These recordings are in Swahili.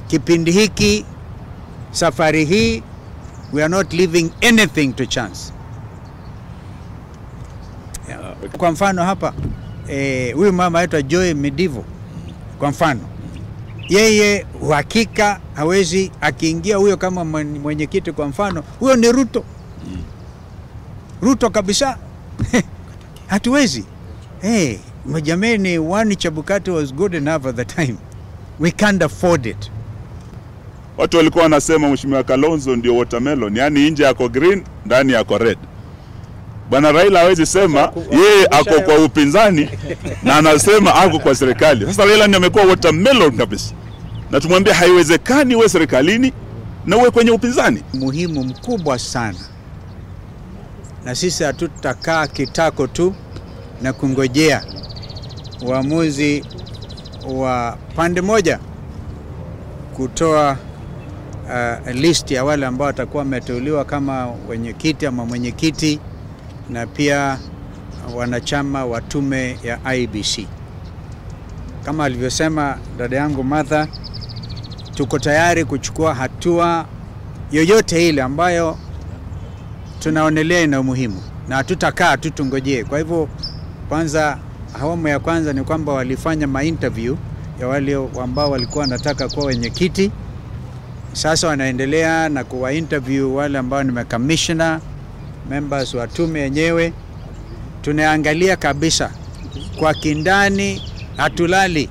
Kipindi hiki, safari hii, we are not leaving anything to chance. Kwa mfano hapa, huyu mama aitwa Joy Medivo, kwa mfano, yeye uhakika hawezi akiingia huyo kama mwenyekiti, kwa mfano, huyo ni Ruto. Ruto kabisa. Hatuwezi. Majameni, Wani Chebukati was good enough at the time. We can't afford it. Watu walikuwa wanasema Mheshimiwa Kalonzo ndio watermelon, yani nje yako green, ndani yako red. Bwana Raila hawezi sema yeye ako kwa upinzani na anasema ako kwa serikali. Sasa Raila ndiye amekuwa watermelon kabisa. Na tumwambia haiwezekani uwe serikalini na uwe kwenye upinzani. Muhimu mkubwa sana. Na sisi hatutakaa kitako tu na kungojea uamuzi wa pande moja kutoa list ya wale ambao watakuwa wameteuliwa kama wenyekiti ama mwenyekiti na pia wanachama wa tume ya IEBC. Kama alivyosema dada yangu Martha, tuko tayari kuchukua hatua yoyote ile ambayo tunaonelea ina umuhimu, na hatutakaa tutungojee. Kwa hivyo kwanza, awamu ya kwanza ni kwamba walifanya ma-interview ya wale ambao walikuwa wanataka kuwa wenyekiti. Sasa wanaendelea na kuwa interview wale ambao ni commissioner, members wa tume yenyewe. Tunaangalia kabisa kwa kindani, hatulali.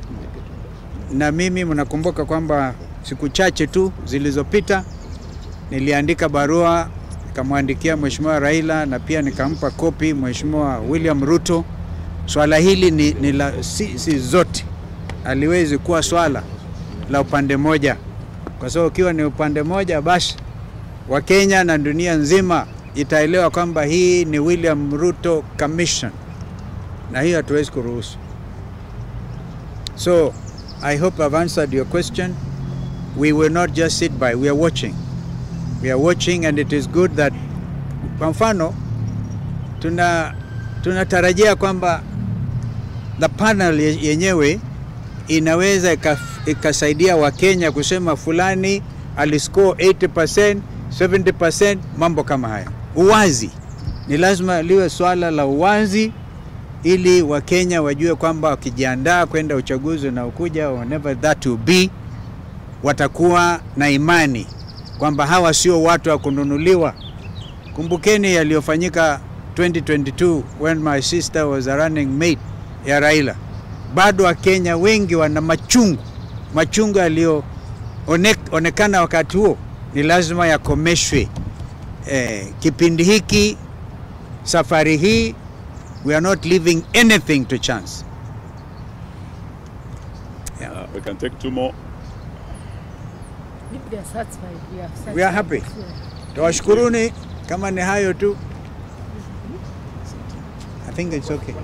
Na mimi mnakumbuka kwamba siku chache tu zilizopita niliandika barua nikamwandikia Mheshimiwa Raila na pia nikampa kopi Mheshimiwa William Ruto. Swala hili ni la si zote. Aliwezi kuwa swala la upande moja. Kwa sababu ukiwa ni upande moja, basi Wakenya na dunia nzima itaelewa kwamba hii ni William Ruto Commission. Na hiyo hatuwezi kuruhusu. So, I hope I've answered your question. We will not just sit by. We are watching. We are watching, and it is good that, kwa mfano, tunatarajia kwamba the panel yenyewe inaweza ikasaidia Wakenya kusema fulani aliscore 80%, 70%, mambo kama haya. Uwazi. Ni lazima liwe swala la uwazi ili Wakenya wajue kwamba wakijiandaa kwenda uchaguzi na ukuja, whenever that will be, watakuwa na imani kwamba hawa sio watu wa kununuliwa. Kumbukeni yaliyofanyika 2022 when my sister was a running mate ya Raila. Bado Wakenya wengi wana machungu yaliyoonekana wakati huo, ni lazima yakomeshwe. Kipindi hiki, safari hii, we are not leaving anything to chance. We can take two more. If they are satisfied, We are happy. Tuwashukuruni kama ni hayo tu. I think it's okay.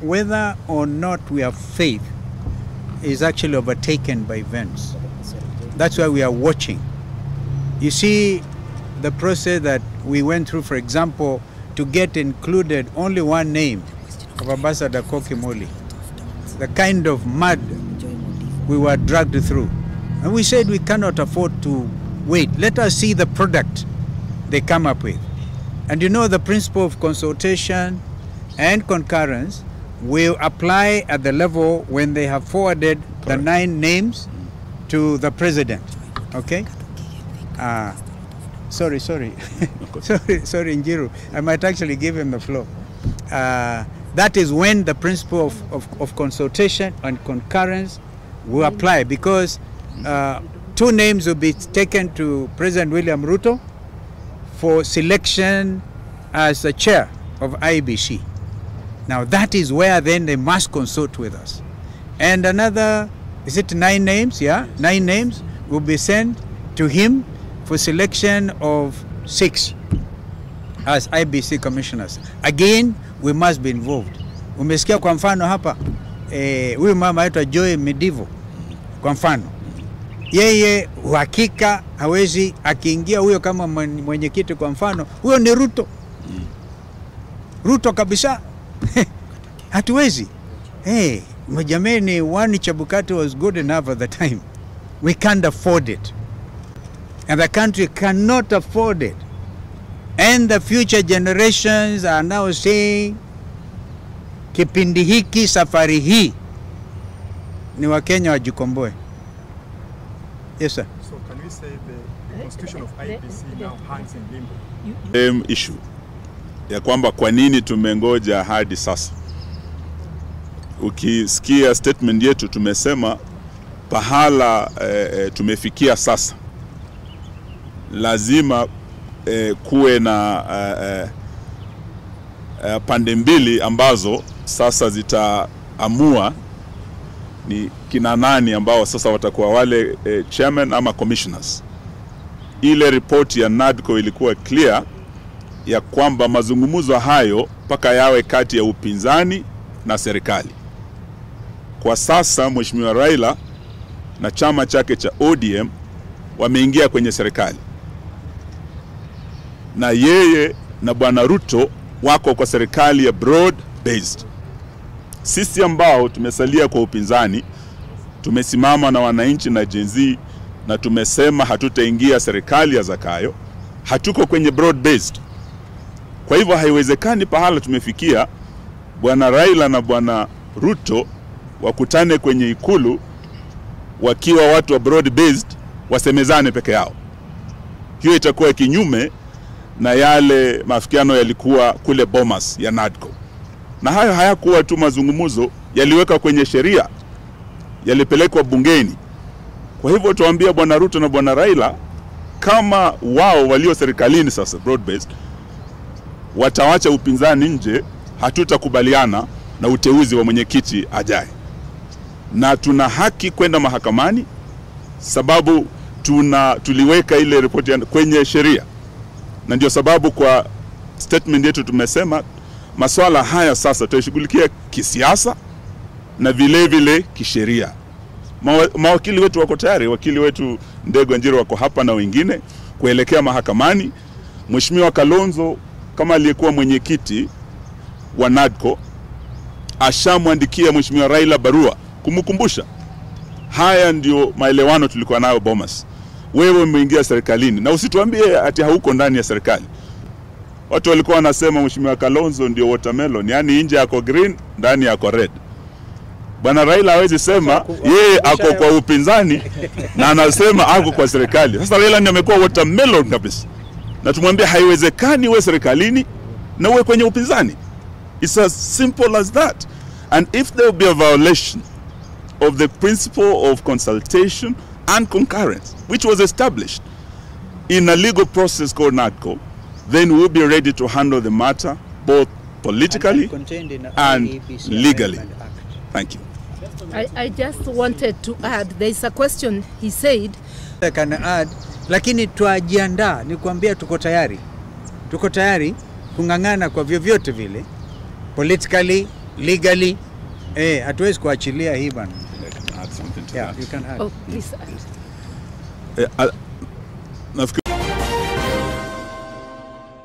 Whether or not we have faith is actually overtaken by events. That's why we are watching. You see, the process that we went through, for example, to get included only one name of Ambassador Kokimoli, the kind of mud we were dragged through. And we said we cannot afford to wait. Let us see the product they come up with. And you know, the principle of consultation and concurrence will apply at the level when they have forwarded the 9 names to the president. Okay? Sorry. sorry, Njiru. I might actually give him the floor. That is when the principle of consultation and concurrence will apply, because 2 names will be taken to President William Ruto for selection as the chair of IEBC. Now that is where then they must consult with us. And another, is it 9 names? Yeah, 9 names will be sent to him for selection of 6 as IEBC commissioners. Again, we must be involved. Umesikia kwa mfano hapa, huyu mama aitwa Joy Medivo, kwa mfano, yeye uhakika hawezi akiingia huyo kama mwenyekiti, kwa mfano, huyo ni Ruto. Ruto kabisa. Hatuwezi. Jamani, one Chebukati was good enough at the time. We can't afford it. And the country cannot afford it. And the future generations are now saying, kipindi hiki, safari hii, ni Wakenya wajikomboe. Yes, sir. So can we say the constitution of IEBC now hangs in limbo? Issue ya kwamba kwa nini tumengoja hadi sasa. Ukisikia statement yetu tumesema pahala tumefikia sasa, lazima kuwe na pande mbili ambazo sasa zitaamua ni kina nani ambao sasa watakuwa wale chairman ama commissioners. Ile report ya NADCO ilikuwa clear ya kwamba mazungumzo hayo paka yawe kati ya upinzani na serikali. Kwa sasa Mheshimiwa Raila na chama chake cha ODM wameingia kwenye serikali, na yeye na Bwana Ruto wako kwa serikali ya broad based. Sisi ambao tumesalia kwa upinzani tumesimama na wananchi na Gen Z na tumesema hatutaingia serikali ya Zakayo, hatuko kwenye broad based. Kwa hivyo haiwezekani pahala tumefikia Bwana Raila na Bwana Ruto wakutane kwenye ikulu wakiwa watu wa broad based wasemezane peke yao. Hiyo itakuwa kinyume na yale mafikiano yalikuwa kule Bomas ya NADCO. Na hayo hayakuwa tu mazungumzo, yaliweka kwenye sheria, yalipelekwa bungeni. Kwa hivyo tuambia Bwana Ruto na Bwana Raila, kama wao walio serikalini sasa broad based watawacha upinzani nje, hatutakubaliana na uteuzi wa mwenyekiti ajaye. Na tuna haki kwenda mahakamani sababu tuliweka ile report kwenye sheria. Na ndio sababu kwa statement yetu tumesema masuala haya sasa tutashughulikia kisiasa na vile vile kisheria. Mawakili wetu wako tayari, wakili wetu Ndegwa Njiro wako hapa na wengine kuelekea mahakamani. Mheshimiwa Kalonzo kama aliyekuwa mwenyekiti wa NADCO ashamwandikia Mheshimiwa Raila barua kumkumbusha. Haya ndio maelewano tulikuwa nayo Bomas. Wewe umeingia serikalini na usituambie ati hauko ndani ya serikali. Watu walikuwa wanasema Mheshimiwa Kalonzo ndio watermelon, yani nje yako green, ndani yako red. Bwana Raila hawezi sema yeye ako kwa upinzani na anasema ako kwa serikali. Sasa Raila ndiye amekuwa watermelon kabisa. Na tumwambie haiwezekani uwe serikalini na uwe kwenye upinzani. It's as simple as that. And if there will be a violation of the principle of consultation and concurrence, which was established in a legal process called NADCO, then we'll be ready to handle the matter both politically and legally. Thank you. I just wanted to add, there is a question he said. I can add, lakini tuajiandaa, ni kuambia tuko tayari. Tuko tayari kungangana kwa vyovyote vile, politically, legally, hatuwezi kuachilia hii bana. Add something to Yeah, that. you can add. Oh, please add.